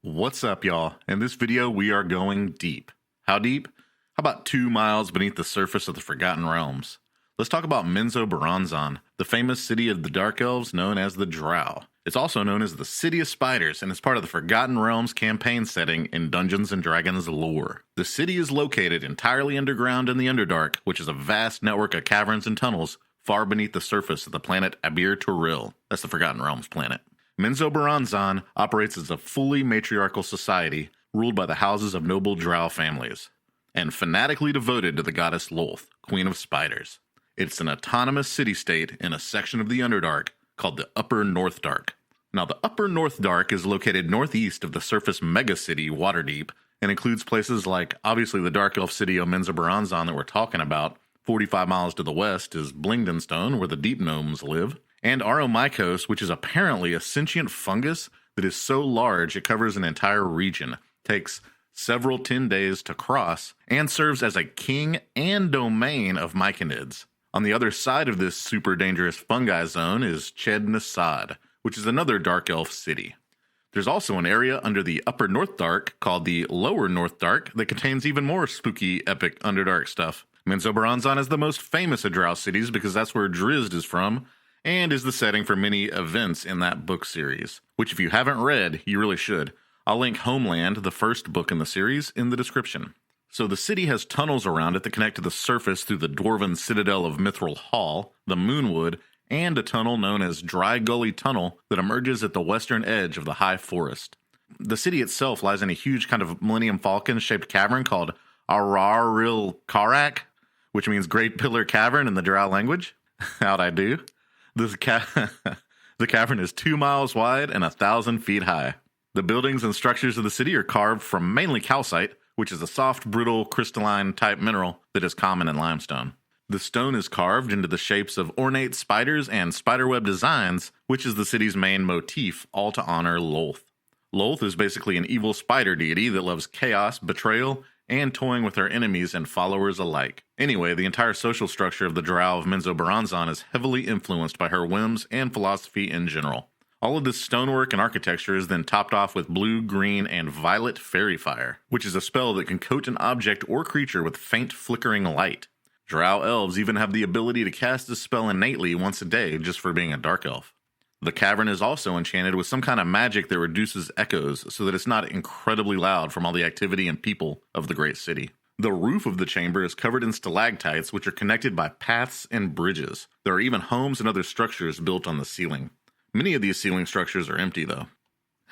What's up, y'all? In this video, we are going deep. How deep? How about 2 miles beneath the surface of the Forgotten Realms? Let's talk about Menzoberranzan, the famous city of the Dark Elves known as the Drow. It's also known as the City of Spiders, and is part of the Forgotten Realms campaign setting in Dungeons & Dragons lore. The city is located entirely underground in the Underdark, which is a vast network of caverns and tunnels far beneath the surface of the planet Abir Toril. That's the Forgotten Realms planet. Menzoberranzan operates as a fully matriarchal society ruled by the houses of noble Drow families, and fanatically devoted to the goddess Lolth, Queen of Spiders. It's an autonomous city-state in a section of the Underdark called the Upper Northdark. Now, the Upper Northdark is located northeast of the surface megacity Waterdeep, and includes places like, obviously, the Dark Elf city of Menzoberranzan that we're talking about. 45 miles to the west is Blingdenstone, where the Deep Gnomes live, and Aromykos, which is apparently a sentient fungus that is so large it covers an entire region, takes several 10 days to cross, and serves as a king and domain of myconids. On the other side of this super dangerous fungi zone is Ched-Nasad, which is another Dark Elf city. There's also an area under the Upper Northdark called the Lower Northdark that contains even more spooky, epic Underdark stuff. Menzoberranzan is the most famous of Drow cities because that's where Drizzt is from, and is the setting for many events in that book series, which if you haven't read, you really should. I'll link Homeland, the first book in the series, in the description. So the city has tunnels around it that connect to the surface through the dwarven citadel of Mithril Hall, the Moonwood, and a tunnel known as Dry Gully Tunnel that emerges at the western edge of the High Forest. The city itself lies in a huge kind of Millennium Falcon-shaped cavern called R.A which means Great Pillar Cavern in the Drow language. How'd I do? The cavern is 2 miles wide and 1,000 feet high. The buildings and structures of the city are carved from mainly calcite, which is a soft, brittle, crystalline type mineral that is common in limestone. The stone is carved into the shapes of ornate spiders and spiderweb designs, which is the city's main motif, all to honor Lolth. Lolth is basically an evil spider deity that loves chaos, betrayal, and toying with her enemies and followers alike. Anyway, the entire social structure of the Drow of Menzoberranzan is heavily influenced by her whims and philosophy in general. All of this stonework and architecture is then topped off with blue, green, and violet fairy fire, which is a spell that can coat an object or creature with faint flickering light. Drow elves even have the ability to cast this spell innately once a day just for being a dark elf. The cavern is also enchanted with some kind of magic that reduces echoes so that it's not incredibly loud from all the activity and people of the great city. The roof of the chamber is covered in stalactites which are connected by paths and bridges. There are even homes and other structures built on the ceiling. Many of these ceiling structures are empty though.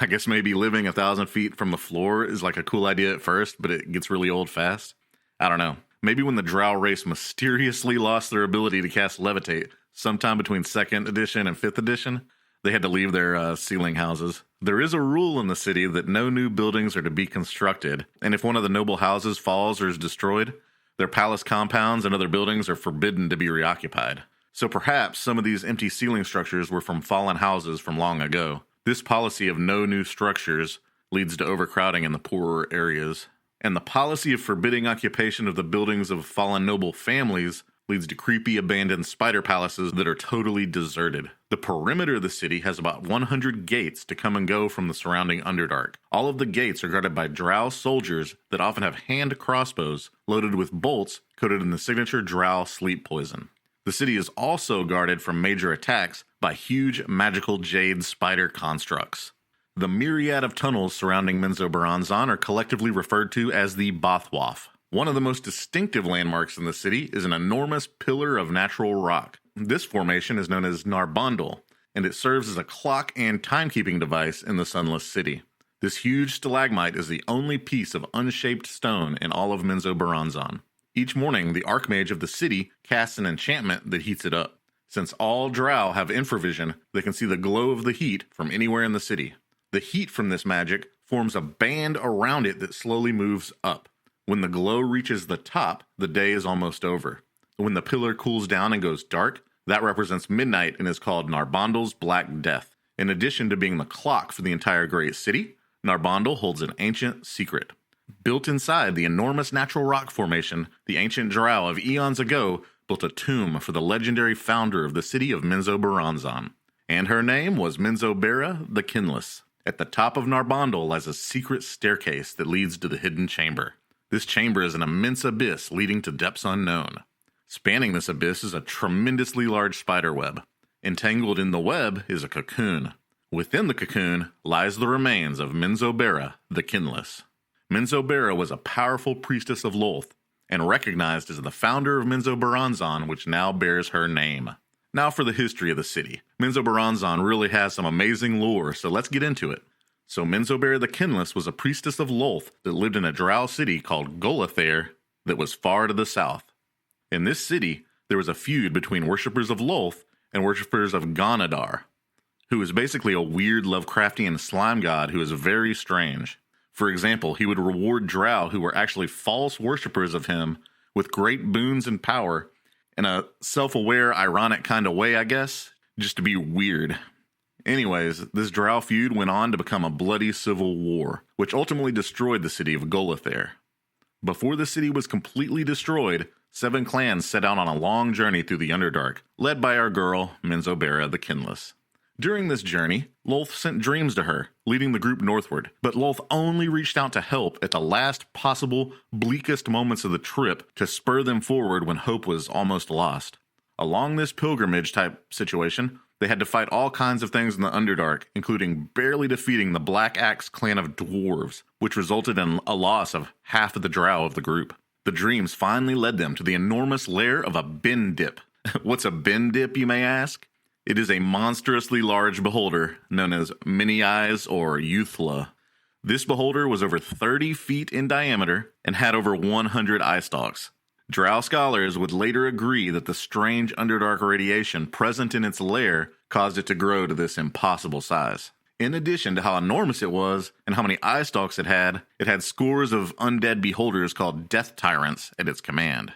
I guess maybe living 1,000 feet from the floor is like a cool idea at first, but it gets really old fast. I don't know. Maybe when the Drow race mysteriously lost their ability to cast Levitate sometime between 2nd edition and 5th edition, they had to leave their ceiling houses. There is a rule in the city that no new buildings are to be constructed, and if one of the noble houses falls or is destroyed, their palace compounds and other buildings are forbidden to be reoccupied. So perhaps some of these empty ceiling structures were from fallen houses from long ago. This policy of no new structures leads to overcrowding in the poorer areas. And the policy of forbidding occupation of the buildings of fallen noble families leads to creepy abandoned spider palaces that are totally deserted. The perimeter of the city has about 100 gates to come and go from the surrounding Underdark. All of the gates are guarded by Drow soldiers that often have hand crossbows loaded with bolts coated in the signature Drow sleep poison. The city is also guarded from major attacks by huge magical jade spider constructs. The myriad of tunnels surrounding Menzoberranzan are collectively referred to as the Bothwaff. One of the most distinctive landmarks in the city is an enormous pillar of natural rock. This formation is known as Narbondel, and it serves as a clock and timekeeping device in the Sunless City. This huge stalagmite is the only piece of unshaped stone in all of Menzoberranzan. Each morning, the Archmage of the city casts an enchantment that heats it up. Since all Drow have infravision, they can see the glow of the heat from anywhere in the city. The heat from this magic forms a band around it that slowly moves up. When the glow reaches the top, the day is almost over. When the pillar cools down and goes dark, that represents midnight and is called Narbondel's Black Death. In addition to being the clock for the entire great city, Narbondel holds an ancient secret. Built inside the enormous natural rock formation, the ancient Drow of eons ago built a tomb for the legendary founder of the city of Menzoberranzan. And her name was Menzoberra the Kinless. At the top of Narbondel lies a secret staircase that leads to the hidden chamber. This chamber is an immense abyss leading to depths unknown. Spanning this abyss is a tremendously large spider web. Entangled in the web is a cocoon. Within the cocoon lies the remains of Menzoberra the Kinless. Menzoberra was a powerful priestess of Lolth, and recognized as the founder of Menzoberranzan, which now bears her name. Now for the history of the city. Menzoberranzan really has some amazing lore, so let's get into it. So Menzoberra the Kinless was a priestess of Lolth that lived in a drow city called Ulu'ar that was far to the south. In this city, there was a feud between worshippers of Lolth and worshippers of Ganadar, who is basically a weird Lovecraftian slime god who is very strange. For example, he would reward drow who were actually false worshippers of him with great boons and power, in a self-aware, ironic kind of way, I guess, just to be weird. Anyways, this drow feud went on to become a bloody civil war, which ultimately destroyed the city of Ulu'ar. Before the city was completely destroyed, 7 clans set out on a long journey through the Underdark, led by our girl, Menzoberra the Kinless. During this journey, Lolth sent dreams to her, leading the group northward, but Lolth only reached out to help at the last possible, bleakest moments of the trip to spur them forward when hope was almost lost. Along this pilgrimage-type situation, they had to fight all kinds of things in the Underdark, including barely defeating the Black Axe clan of dwarves, which resulted in a loss of half of the drow of the group. The dreams finally led them to the enormous lair of a bindip. What's a bindip, you may ask? It is a monstrously large beholder known as Many Eyes or Yuthla. This beholder was over 30 feet in diameter and had over 100 eye stalks. Drow scholars would later agree that the strange Underdark radiation present in its lair caused it to grow to this impossible size. In addition to how enormous it was and how many eye stalks it had scores of undead beholders called death tyrants at its command.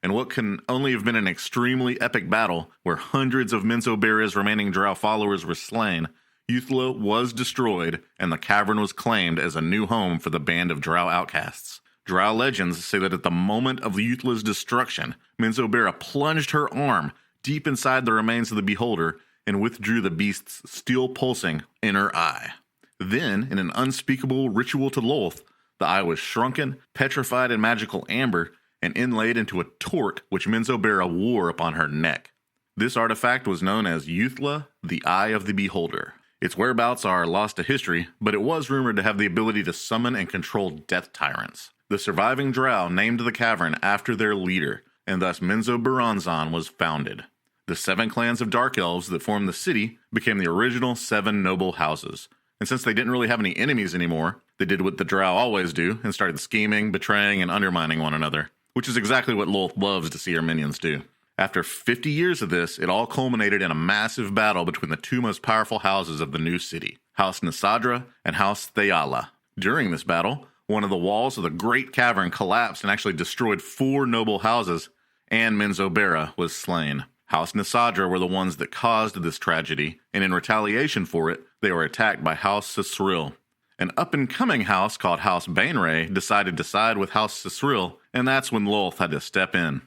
In what can only have been an extremely epic battle where hundreds of Menzoberra's remaining drow followers were slain, Yuthla was destroyed and the cavern was claimed as a new home for the band of drow outcasts. Drow legends say that at the moment of Yuthla's destruction, Menzoberra plunged her arm deep inside the remains of the beholder and withdrew the beast's still pulsing inner eye. Then, in an unspeakable ritual to Lolth, the eye was shrunken, petrified in magical amber, and inlaid into a torque which Menzoberra wore upon her neck. This artifact was known as Yuthla, the Eye of the Beholder. Its whereabouts are lost to history, but it was rumored to have the ability to summon and control death tyrants. The surviving drow named the cavern after their leader, and thus Menzoberranzan was founded. The 7 clans of dark elves that formed the city became the original 7 noble houses. And since they didn't really have any enemies anymore, they did what the drow always do and started scheming, betraying, and undermining one another, which is exactly what Lolth loves to see her minions do. After 50 years of this, it all culminated in a massive battle between the 2 most powerful houses of the new city, House Nisadra and House Theala. During this battle, one of the walls of the Great Cavern collapsed and actually destroyed 4 noble houses, and Menzoberra was slain. House Nisadra were the ones that caused this tragedy, and in retaliation for it, they were attacked by House Sisril. An up-and-coming house called House Baenre decided to side with House Sisril, and that's when Lolth had to step in.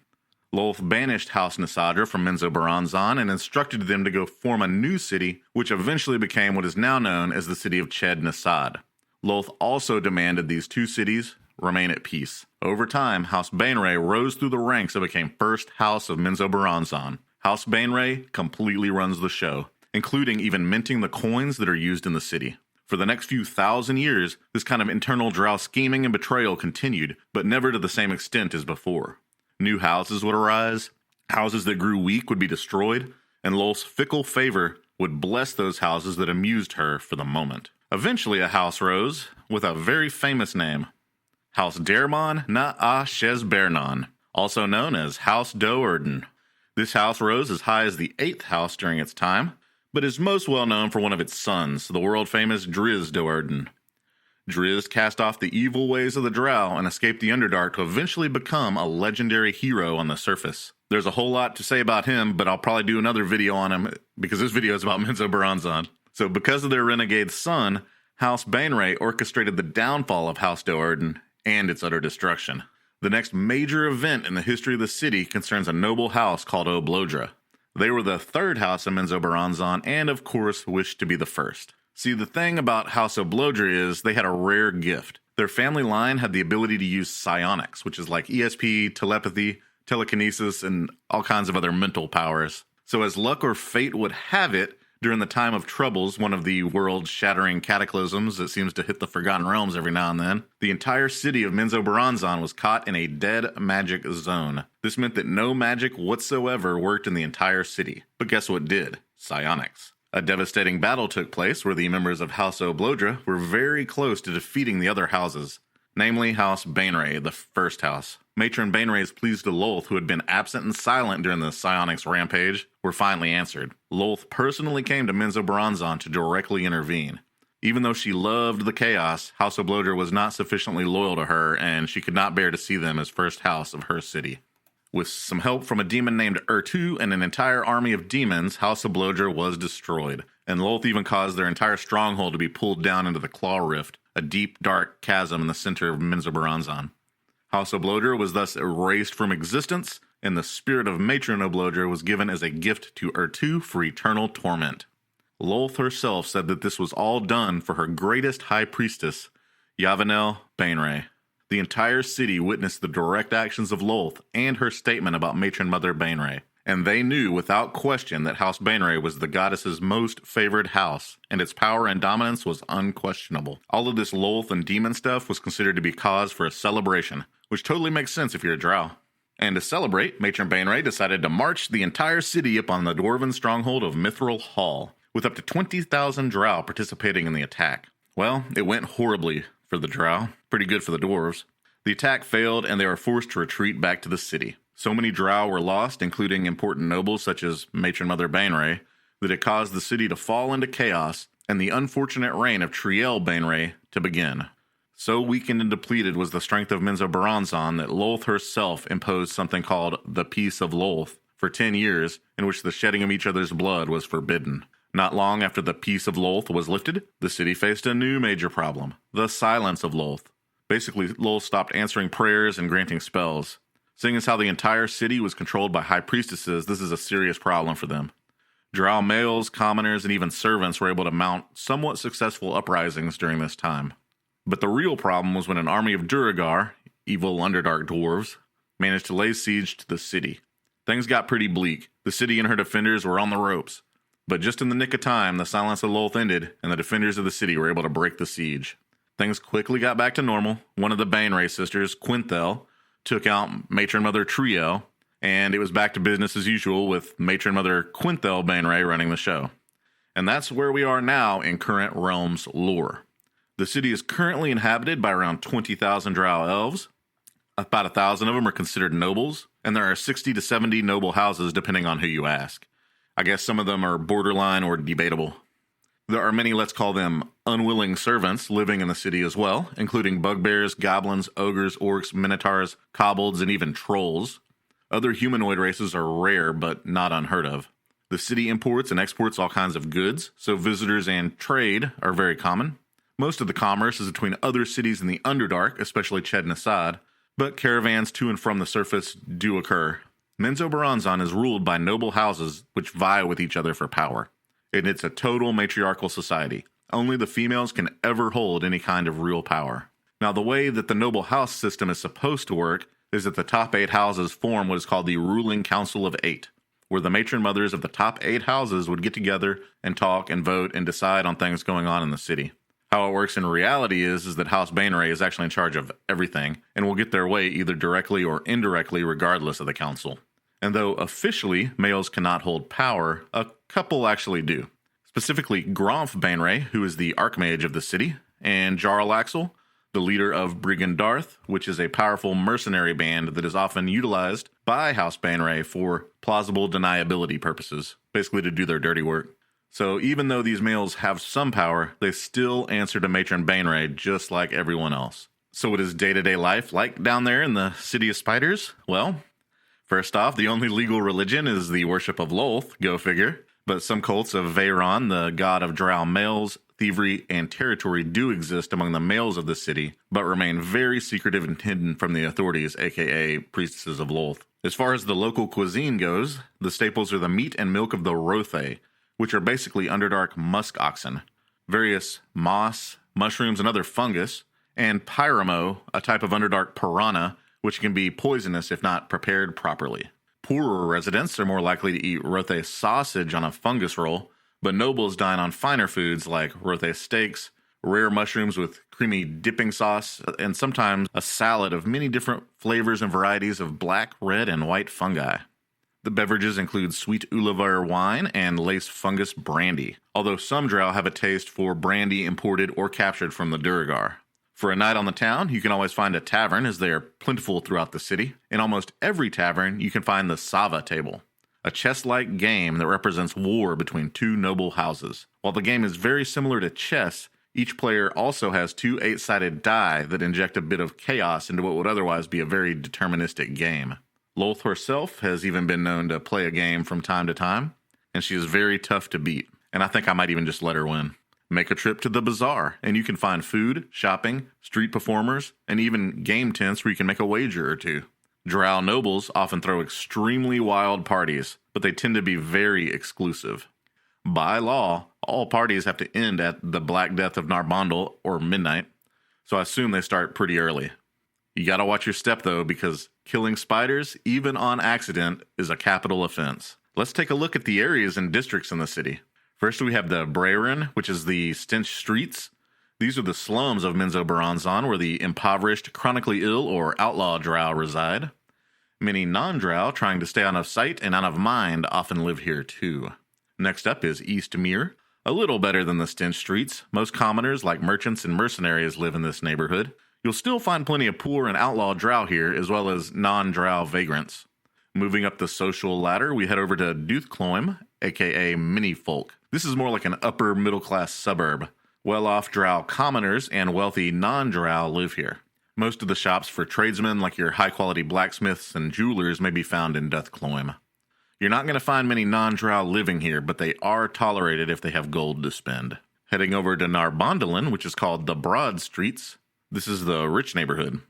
Lolth banished House Nisadra from Menzoberranzan and instructed them to go form a new city, which eventually became what is now known as the city of Ched Nisad. Lolth also demanded these 2 cities remain at peace. Over time, House Baenre rose through the ranks and became first house of Menzoberranzan. House Baenre completely runs the show, including even minting the coins that are used in the city. For the next few thousand years, this kind of internal drow scheming and betrayal continued, but never to the same extent as before. New houses would arise, houses that grew weak would be destroyed, and Lolth's fickle favor would bless those houses that amused her for the moment. Eventually a house rose with a very famous name, House Dermon na Shezbernon, also known as House Do'Urden. This house rose as high as the 8th house during its time, but is most well known for one of its sons, the world-famous Drizzt Do'Urden. Drizzt cast off the evil ways of the drow and escaped the Underdark to eventually become a legendary hero on the surface. There's a whole lot to say about him, but I'll probably do another video on him because this video is about Menzoberranzan. So because of their renegade son, House Baenre orchestrated the downfall of House Do'Urden and its utter destruction. The next major event in the history of the city concerns a noble house called Oblodra. They were the 3rd house of Menzoberranzan and, of course, wished to be the first. See, the thing about House Oblodra is they had a rare gift. Their family line had the ability to use psionics, which is like ESP, telepathy, telekinesis, and all kinds of other mental powers. So as luck or fate would have it, during the time of Troubles, one of the world-shattering cataclysms that seems to hit the Forgotten Realms every now and then, the entire city of Menzoberranzan was caught in a dead magic zone. This meant that no magic whatsoever worked in the entire city. But guess what did? Psionics. A devastating battle took place where the members of House Oblodra were very close to defeating the other houses, namely House Baenre, the first house. Matron Baenre's pleas to Lolth, who had been absent and silent during the psionics rampage, were finally answered. Lolth personally came to Menzoberranzan to directly intervene. Even though she loved the chaos, House Oblodra was not sufficiently loyal to her, and she could not bear to see them as first house of her city. With some help from a demon named Urtu and an entire army of demons, House Oblodra was destroyed, and Lolth even caused their entire stronghold to be pulled down into the Claw Rift, a deep, dark chasm in the center of Menzoberranzan. House Oblodra was thus erased from existence, and the spirit of Matron Oblodra was given as a gift to Urtu for eternal torment. Lolth herself said that this was all done for her greatest high priestess, Yavanel Baenre. The entire city witnessed the direct actions of Lolth and her statement about Matron Mother Baenre, and they knew without question that House Baenre was the goddess's most favored house, and its power and dominance was unquestionable. All of this Lolth and demon stuff was considered to be cause for a celebration, which totally makes sense if you're a Drow. And to celebrate, Matron Baenre decided to march the entire city upon the dwarven stronghold of Mithril Hall, with up to 20,000 Drow participating in the attack. Well, it went horribly for the Drow, pretty good for the dwarves. The attack failed, and they were forced to retreat back to the city. So many Drow were lost, including important nobles such as Matron Mother Baenre, that it caused the city to fall into chaos, and the unfortunate reign of Triel Baenre to begin. So weakened and depleted was the strength of Menzoberranzan that Lolth herself imposed something called the Peace of Lolth for 10 years, in which the shedding of each other's blood was forbidden. Not long after the Peace of Lolth was lifted, the city faced a new major problem, the Silence of Lolth. Basically, Lolth stopped answering prayers and granting spells. Seeing as how the entire city was controlled by high priestesses, this is a serious problem for them. Drow males, commoners, and even servants were able to mount somewhat successful uprisings during this time. But the real problem was when an army of Duergar, evil Underdark dwarves, managed to lay siege to the city. Things got pretty bleak. The city and her defenders were on the ropes. But just in the nick of time, the Silence of Lolth ended, and the defenders of the city were able to break the siege. Things quickly got back to normal. One of the Baenre sisters, Quinthel, took out Matron Mother Triel, and it was back to business as usual with Matron Mother Quinthel Baenre running the show. And that's where we are now in current Realms lore. The city is currently inhabited by around 20,000 Drow elves. About 1,000 of them are considered nobles, and there are 60 to 70 noble houses depending on who you ask. I guess some of them are borderline or debatable. There are many, let's call them, unwilling servants living in the city as well, including bugbears, goblins, ogres, orcs, minotaurs, kobolds, and even trolls. Other humanoid races are rare, but not unheard of. The city imports and exports all kinds of goods, so visitors and trade are very common. Most of the commerce is between other cities in the Underdark, especially Ched and Assad, but caravans to and from the surface do occur. Menzoberranzan is ruled by noble houses which vie with each other for power, and it's a total matriarchal society. Only the females can ever hold any kind of real power. Now, the way that the noble house system is supposed to work is that the top 8 houses form what is called the Ruling Council of 8, where the matron mothers of the top 8 houses would get together and talk and vote and decide on things going on in the city. How it works in reality is that House Baenre is actually in charge of everything and will get their way either directly or indirectly regardless of the council. And though officially males cannot hold power, a couple actually do. Specifically Gromf Baenre, who is the Archmage of the city, and Jarlaxle, the leader of Brigandarth, which is a powerful mercenary band that is often utilized by House Baenre for plausible deniability purposes, basically to do their dirty work. So even though these males have some power, they still answer to Matron Baenre just like everyone else. So what is day-to-day life like down there in the City of Spiders? Well, first off, the only legal religion is the worship of Lolth, go figure. But some cults of Veyron, the god of drow males, thievery, and territory do exist among the males of the city, but remain very secretive and hidden from the authorities, aka priestesses of Lolth. As far as the local cuisine goes, the staples are the meat and milk of the Rothe, which are basically Underdark musk oxen. various moss, mushrooms, and other fungus, and pyromo, a type of underdark piranha, which can be poisonous if not prepared properly. Poorer residents are more likely to eat Rothe sausage on a fungus roll, but nobles dine on finer foods like Rothe steaks, rare mushrooms with creamy dipping sauce, and sometimes a salad of many different flavors and varieties of black, red, and white fungi. The beverages include sweet Ulu'ar wine and lace fungus brandy, although some Drow have a taste for brandy imported or captured from the Duergar. For a night on the town, you can always find a tavern, as they are plentiful throughout the city. In almost every tavern, you can find the Sava table, a chess-like game that represents war between two noble houses. While the game is very similar to chess, each player also has two 8-sided die that inject a bit of chaos into what would otherwise be a very deterministic game. Lolth herself has even been known to play a game from time to time, and she is very tough to beat, and I think I might even just let her win. Make a trip to the bazaar, and you can find food, shopping, street performers, and even game tents where you can make a wager or two. Drow nobles often throw extremely wild parties, but they tend to be very exclusive. By law, all parties have to end at the Black Death of Narbondel, or midnight, so I assume they start pretty early. You gotta watch your step though, because killing spiders, even on accident, is a capital offense. Let's take a look at the areas and districts in the city. First, we have the Breren, which is the stench streets. These are the slums of Menzoberranzan, where the impoverished, chronically ill, or outlaw Drow reside. Many non-Drow, trying to stay out of sight and out of mind, often live here too. Next up is Eastmere, a little better than the stench streets. Most commoners, like merchants and mercenaries, live in this neighborhood. You'll still find plenty of poor and outlaw Drow here, as well as non-Drow vagrants. Moving up the social ladder, we head over to Duthcloim, aka Minifolk. This is more like an upper middle-class suburb. Well-off Drow commoners and wealthy non-Drow live here. Most of the shops for tradesmen, like your high-quality blacksmiths and jewelers, may be found in Duthcloim. You're not going to find many non-Drow living here, but they are tolerated if they have gold to spend. Heading over to Narbondelin, which is called the Broad Streets. This is the rich neighborhood.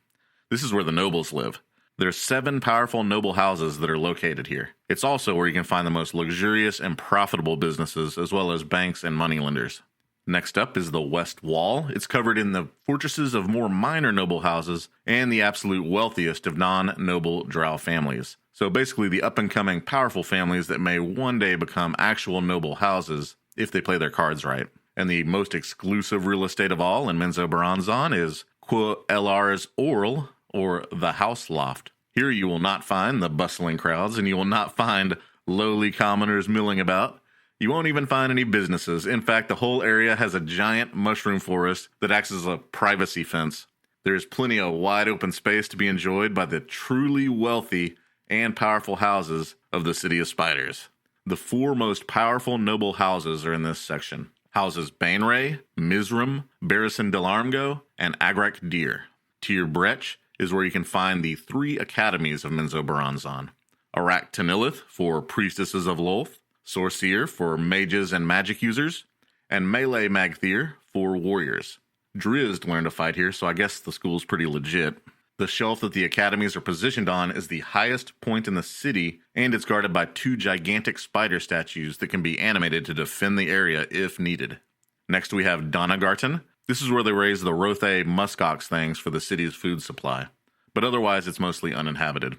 This is where the nobles live. There's 7 powerful noble houses that are located here. It's also where you can find the most luxurious and profitable businesses, as well as banks and moneylenders. Next up is the West Wall. It's covered in the fortresses of more minor noble houses and the absolute wealthiest of non-noble Drow families. So basically the up-and-coming powerful families that may one day become actual noble houses if they play their cards right. And the most exclusive real estate of all in Menzoberranzan is Ulu'ar's Orl, or the House Loft. Here you will not find the bustling crowds, and you will not find lowly commoners milling about. You won't even find any businesses. In fact, the whole area has a giant mushroom forest that acts as a privacy fence. There is plenty of wide open space to be enjoyed by the truly wealthy and powerful houses of the City of Spiders. The 4 most powerful noble houses are in this section. Houses Baenre, Mizram, Barrison Delarmgo, and Agrak Dir. Tir Brech is where you can find the 3 academies of Menzoberranzan. Arak Tanilith for priestesses of Lolth, Sorcerer for mages and magic users, and Melee Magthir for warriors. Drizzt learned to fight here, so I guess the school's pretty legit. The shelf that the academies are positioned on is the highest point in the city, and it's guarded by 2 gigantic spider statues that can be animated to defend the area if needed. Next we have Donagarten. This is where they raise the Rothe muskox things for the city's food supply, but otherwise it's mostly uninhabited.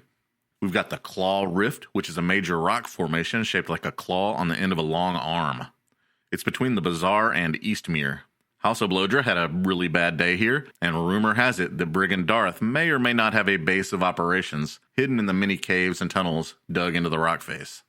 We've got the Claw Rift, which is a major rock formation shaped like a claw on the end of a long arm. It's between the Bazaar and Eastmere. House Oblodra had a really bad day here, and rumor has it that Brigand Darth may or may not have a base of operations hidden in the many caves and tunnels dug into the rock face.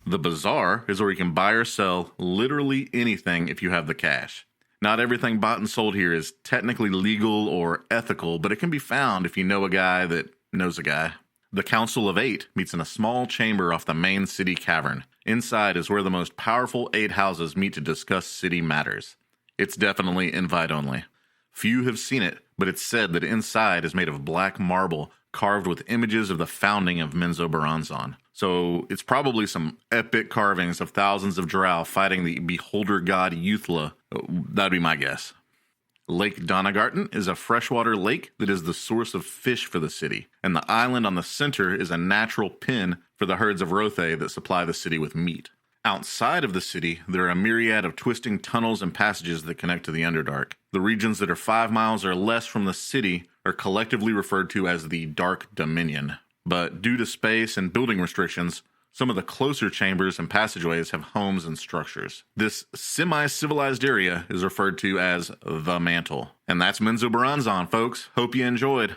The Bazaar is where you can buy or sell literally anything if you have the cash. Not everything bought and sold here is technically legal or ethical, but it can be found if you know a guy that knows a guy. The Council of 8 meets in a small chamber off the main city cavern. Inside is where the most powerful 8 houses meet to discuss city matters. It's definitely invite only. Few have seen it, but it's said that inside is made of black marble carved with images of the founding of Menzoberranzan. So it's probably some epic carvings of thousands of Drow fighting the beholder god Yuthla. That'd be my guess. Lake Donagarten is a freshwater lake that is the source of fish for the city, and the island on the center is a natural pen for the herds of Rothe that supply the city with meat. Outside of the city, there are a myriad of twisting tunnels and passages that connect to the Underdark. The regions that are 5 miles or less from the city are collectively referred to as the Dark Dominion. But due to space and building restrictions, some of the closer chambers and passageways have homes and structures. This semi-civilized area is referred to as the Mantle. And that's Menzoberranzan, folks. Hope you enjoyed.